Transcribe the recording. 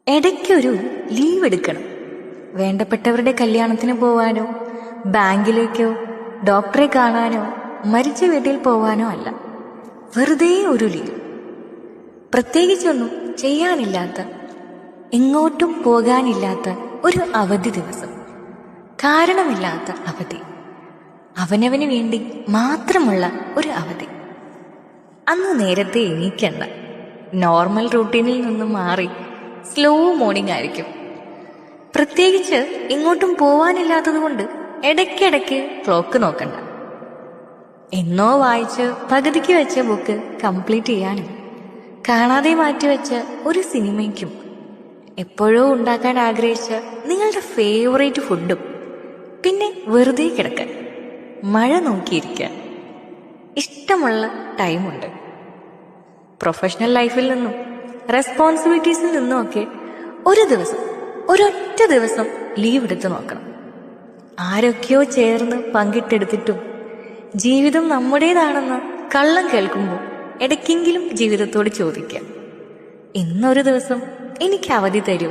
ഇടയ്ക്കൊരു ലീവ് എടുക്കണം. വേണ്ടപ്പെട്ടവരുടെ കല്യാണത്തിന് പോവാനോ, ബാങ്കിലേക്കോ, ഡോക്ടറെ കാണാനോ, മരിച്ച വീട്ടിൽ പോവാനോ അല്ല. വെറുതെ ഒരു ലീവ്. പ്രത്യേകിച്ചൊന്നും ചെയ്യാനില്ലാത്ത, എങ്ങോട്ടും പോകാനില്ലാത്ത ഒരു അവധി ദിവസം. കാരണമില്ലാത്ത അവധി. അവനവന് വേണ്ടി മാത്രമുള്ള ഒരു അവധി. അന്ന് നേരത്തെ എണീക്കണ്ട. നോർമൽ റൂട്ടീനിൽ നിന്നും മാറി സ്ലോ മോർണിംഗ് ആയിരിക്കും. പ്രത്യേകിച്ച് എങ്ങോട്ടും പോവാനില്ലാത്തത് കൊണ്ട് ഇടയ്ക്കിടയ്ക്ക് ക്ലോക്ക് നോക്കണ്ട. എന്നോ വായിച്ച് പകുതിക്ക് വെച്ച ബുക്ക് കംപ്ലീറ്റ് ചെയ്യാനും, കാണാതെ മാറ്റിവെച്ച ഒരു സിനിമയ്ക്കും, എപ്പോഴോ ഉണ്ടാക്കാൻ ആഗ്രഹിച്ച നിങ്ങളുടെ ഫേവറേറ്റ് ഫുഡും, പിന്നെ വെറുതെ കിടക്കാൻ, മഴ നോക്കിയിരിക്കാൻ ഇഷ്ടമുള്ള ടൈമുണ്ട്. പ്രൊഫഷണൽ ലൈഫിൽ നിന്നും റെസ്പോൺസിബിലിറ്റീസിൽ നിന്നുമൊക്കെ ഒരൊറ്റ ദിവസം ലീവ് എടുത്ത് നോക്കണം. ആരൊക്കെയോ ചേർന്ന് പങ്കിട്ടെടുത്തിട്ടും ജീവിതം നമ്മുടേതാണെന്ന് കള്ളം കേൾക്കുമ്പോൾ ഇടയ്ക്കെങ്കിലും ജീവിതത്തോട് ചോദിക്കാം, ഇന്നൊരു ദിവസം എനിക്ക് അവധി തരൂ.